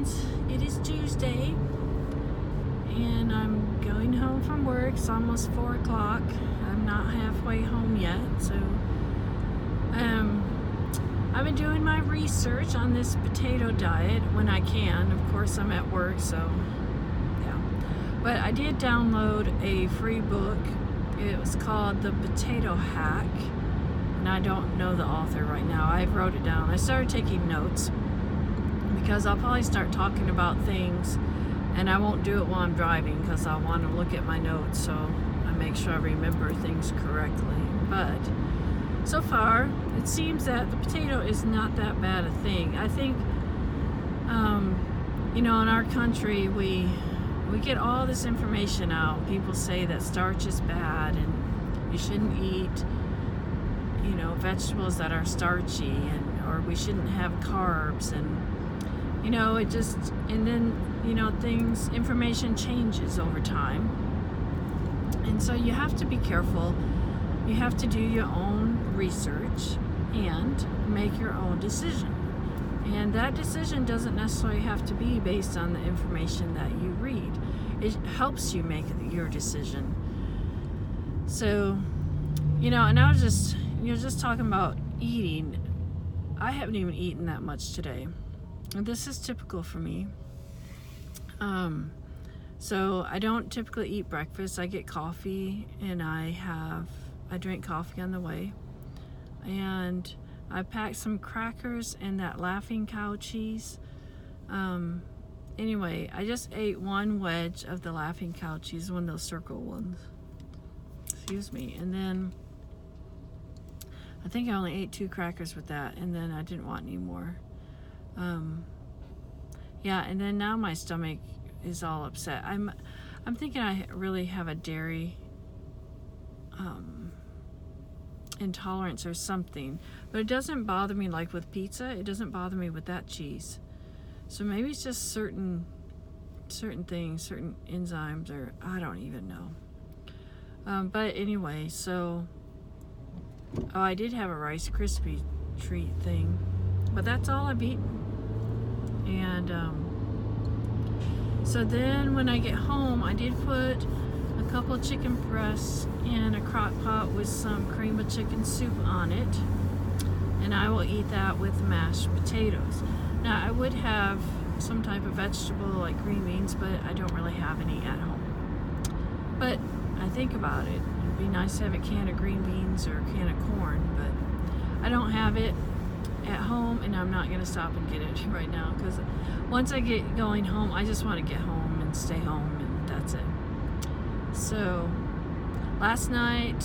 friends. It is Tuesday, and I'm going home from work. It's almost 4 o'clock. I'm not halfway home yet, so I've been doing my research on this potato diet when I can. Of course, I'm at work, so yeah. But I did download a free book. It was called The Potato Hack, and I don't know the author right now. I wrote it down. I started taking notes because I'll probably start talking about things, and I won't do it while I'm driving because I want to look at my notes so I make sure I remember things correctly. But so far, it seems that the potato is not that bad a thing. I think, in our country, we get all this information out. People say that starch is bad and you shouldn't eat, vegetables that are starchy, or we shouldn't have carbs, and information changes over time. And so you have to be careful. You have to do your own research and make your own decision. And that decision doesn't necessarily have to be based on the information that you read. It helps you make your decision. So, and I was just talking about eating. I haven't even eaten that much today. And this is typical for me. So I don't typically eat breakfast. I get coffee, and I drink coffee on the way. And I packed some crackers and that Laughing Cow cheese. Anyway, I just ate one wedge of the Laughing Cow cheese, one of those circle ones. Excuse me. And then I think I only ate 2 crackers with that, and then I didn't want any more. And then now my stomach is all upset. I'm thinking I really have a dairy intolerance or something, but it doesn't bother me like with pizza. It doesn't bother me with that cheese. So maybe it's just certain things, certain enzymes, or I don't even know. But anyway, so I did have a Rice Krispie treat thing, but that's all I've eaten. And so then when I get home, I did put a couple of chicken breasts in a crock pot with some cream of chicken soup on it, and I will eat that with mashed potatoes. Now I would have some type of vegetable like green beans, but I don't really have any at home. But I think about it. It'd be nice to have a can of green beans or a can of corn, but I don't have it at home, and I'm not going to stop and get it right now, because once I get going home, I just want to get home and stay home, and that's it. So last night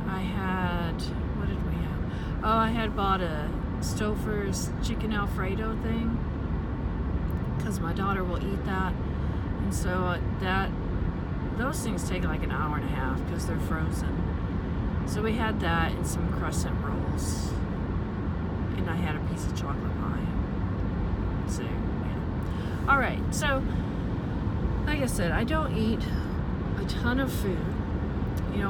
I had, what did we have? I had bought a Stouffer's chicken Alfredo thing because my daughter will eat that, and so those things take like an hour and a half because they're frozen. So we had that and some crescent rolls, and I had a piece of chocolate pie. So yeah. All right, so like I said, I don't eat a ton of food.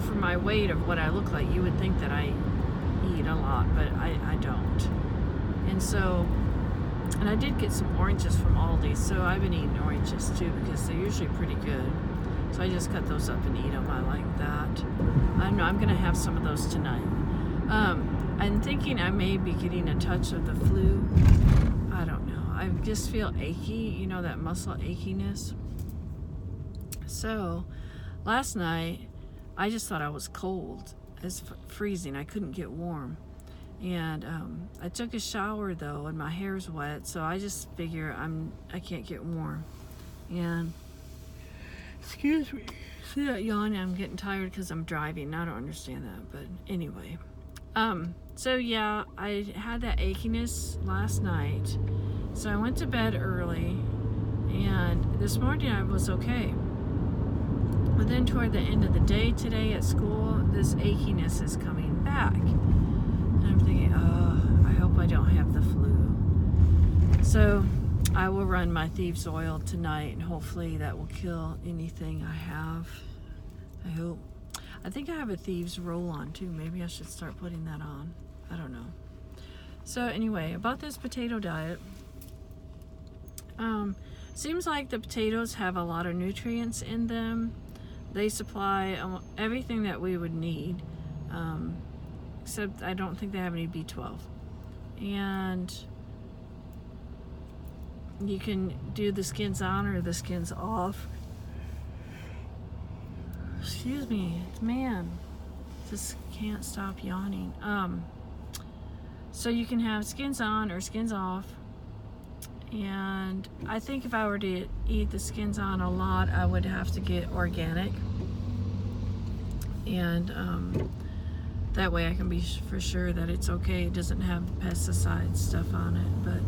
For my weight of what I look like, you would think that I eat a lot, but I don't. And I did get some oranges from Aldi, so I've been eating oranges too because they're usually pretty good. So I just cut those up and eat them. I like that. I'm gonna have some of those tonight. I'm thinking I may be getting a touch of the flu. I don't know. I just feel achy, that muscle achiness. So last night, I just thought I was cold. It's freezing. I couldn't get warm. And I took a shower though, and my hair's wet, so I just figure I can't get warm. And excuse me, see that yawn? I'm getting tired because I'm driving. I don't understand that, but anyway. So yeah, I had that achiness last night, so I went to bed early, and this morning I was okay. But then toward the end of the day today at school, this achiness is coming back. And I'm thinking, I hope I don't have the flu. So I will run my Thieves Oil tonight, and hopefully that will kill anything I have. I hope. I think I have a Thieves roll-on too. Maybe I should start putting that on. I don't know. So anyway, about this potato diet, Seems like the potatoes have a lot of nutrients in them. They supply everything that we would need, except I don't think they have any B12. And you can do the skins on or the skins off. Excuse me, man, just can't stop yawning. So you can have skins on or skins off. And I think if I were to eat the skins on a lot, I would have to get organic. And that way I can be for sure that it's okay. It doesn't have pesticide stuff on it, but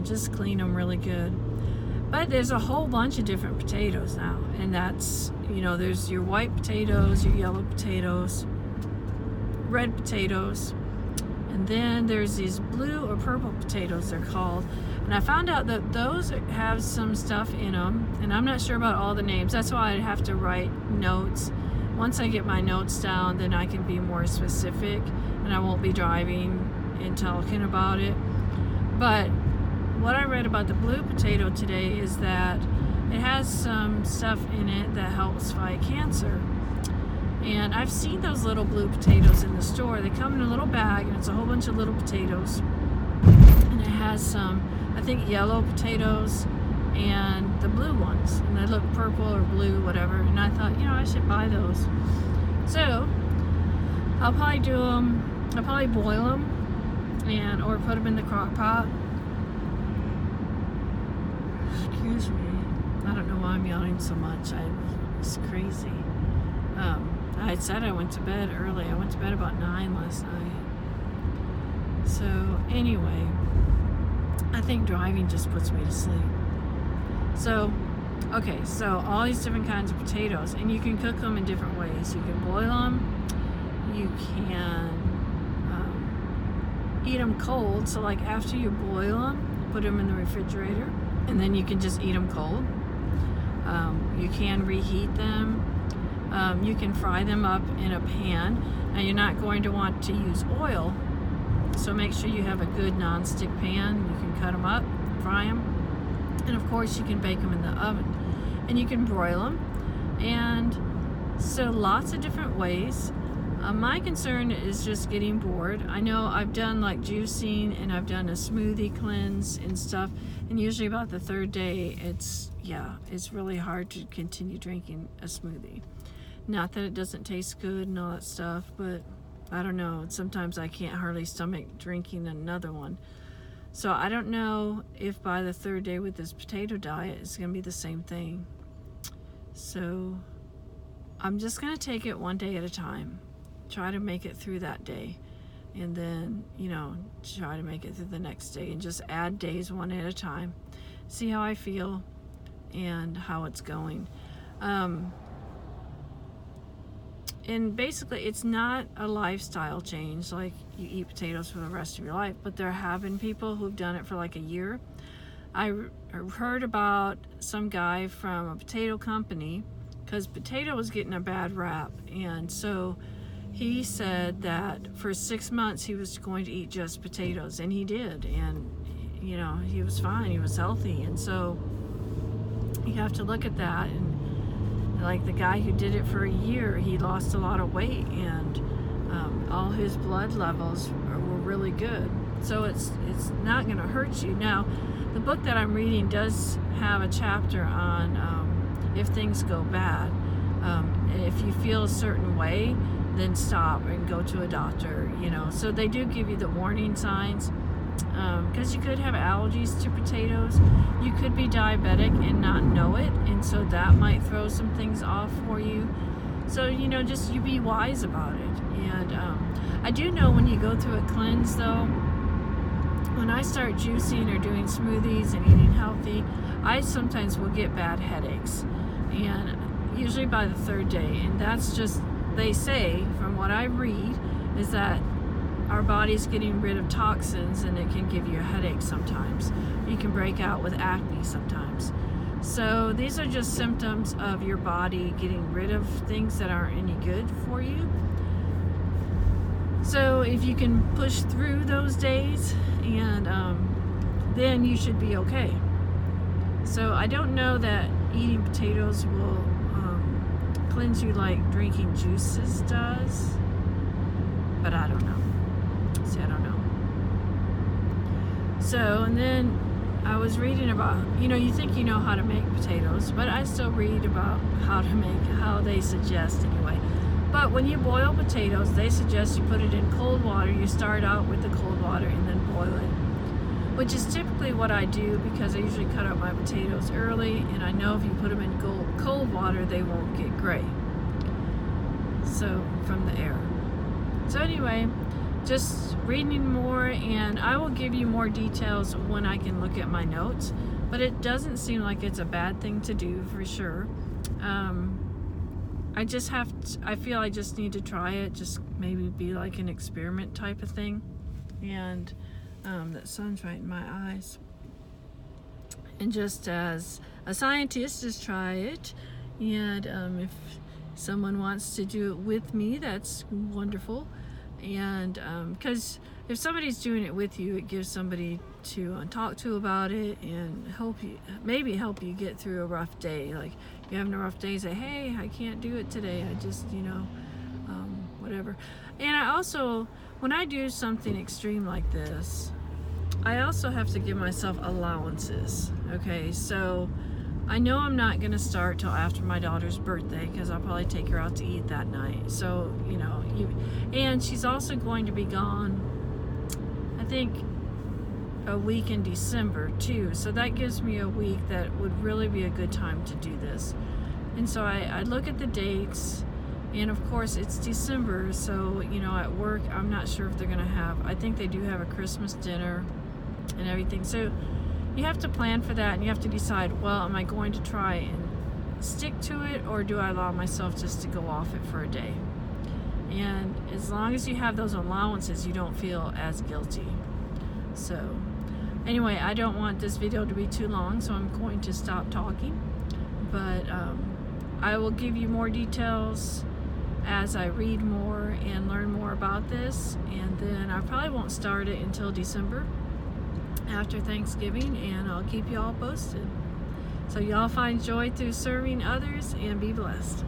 just clean them really good. But there's a whole bunch of different potatoes now. And that's, you know, there's your white potatoes, your yellow potatoes, red potatoes. And then there's these blue or purple potatoes, they're called. And I found out that those have some stuff in them, and I'm not sure about all the names. That's why I have to write notes. Once I get my notes down, then I can be more specific, and I won't be driving and talking about it. But what I read about the blue potato today is that it has some stuff in it that helps fight cancer. And I've seen those little blue potatoes in the store. They come in a little bag, and it's a whole bunch of little potatoes. And it has some, I think, yellow potatoes and the blue ones. And they look purple or blue, whatever. And I thought, you know, I should buy those. So I'll probably do them, I'll probably boil them or put them in the crock pot. Excuse me. I don't know why I'm yawning so much. It's crazy. I said I went to bed early. I went to bed about 9 last night. So anyway, I think driving just puts me to sleep. So, okay, so all these different kinds of potatoes, and you can cook them in different ways. You can boil them. You can eat them cold. So like after you boil them, put them in the refrigerator, and then you can just eat them cold. You can reheat them. You can fry them up in a pan. Now you're not going to want to use oil, so make sure you have a good non-stick pan. You can cut them up, fry them, and of course you can bake them in the oven. And you can broil them. And so lots of different ways. My concern is just getting bored. I know I've done like juicing and I've done a smoothie cleanse and stuff, and usually about the third day it's really hard to continue drinking a smoothie. Not that it doesn't taste good and all that stuff, but I don't know, sometimes I can't hardly stomach drinking another one. So I don't know if by the third day with this potato diet it's gonna be the same thing. So I'm just gonna take it one day at a time. Try to make it through that day, and then, you know, try to make it through the next day, and just add days one at a time. See how I feel and how it's going. And basically it's not a lifestyle change like you eat potatoes for the rest of your life, but there have been people who've done it for like a year. I heard about some guy from a potato company, because potato was getting a bad rap, and so he said that for 6 months he was going to eat just potatoes, and he did, and you know, he was fine, he was healthy. And so you have to look at that, and like the guy who did it for a year, he lost a lot of weight, and all his blood levels were really good. So it's not going to hurt you. Now, the book that I'm reading does have a chapter on if things go bad. If you feel a certain way, then stop and go to a doctor, you know. So they do give you the warning signs, because you could have allergies to potatoes. You could be diabetic and not know it, and so that might throw some things off for you. So, you know, just you be wise about it. And I do know when you go through a cleanse, though, when I start juicing or doing smoothies and eating healthy, I sometimes will get bad headaches, and usually by the third day. And that's just, they say, from what I read, is that our body's getting rid of toxins, and it can give you a headache sometimes. You can break out with acne sometimes. So these are just symptoms of your body getting rid of things that aren't any good for you. So if you can push through those days, and then you should be okay. So I don't know that eating potatoes will cleanse you like drinking juices does, but I don't know. See, I don't know. So, and then I was reading about, you think you know how to make potatoes, but I still read about how they suggest anyway. But when you boil potatoes, they suggest you put it in cold water. You start out with the cold water and then boil it, which is typically what I do because I usually cut up my potatoes early, and I know if you put them in cold water, they won't get gray. So, from the air. So anyway, just reading more, and I will give you more details when I can look at my notes, but it doesn't seem like it's a bad thing to do for sure. I feel I just need to try it, just maybe be like an experiment type of thing. And that sun's right in my eyes. And just as a scientist, just try it. And if someone wants to do it with me, that's wonderful. And because if somebody's doing it with you, it gives somebody to talk to about it and maybe help you get through a rough day. Like you're having a rough day, say, hey, I can't do it today. I just, whatever. And I also, when I do something extreme like this, I also have to give myself allowances. Okay, so I know I'm not going to start till after my daughter's birthday because I'll probably take her out to eat that night. So, and she's also going to be gone, I think, a week in December too. So that gives me a week that would really be a good time to do this. And so I look at the dates, and of course it's December. So, at work, I'm not sure if they're going to I think they do have a Christmas dinner and everything. So you have to plan for that, and you have to decide, well, am I going to try and stick to it, or do I allow myself just to go off it for a day? And as long as you have those allowances, you don't feel as guilty. So anyway, I don't want this video to be too long, so I'm going to stop talking. But I will give you more details as I read more and learn more about this. And then I probably won't start it until December, after Thanksgiving, and I'll keep you all posted. So y'all find joy through serving others, and be blessed.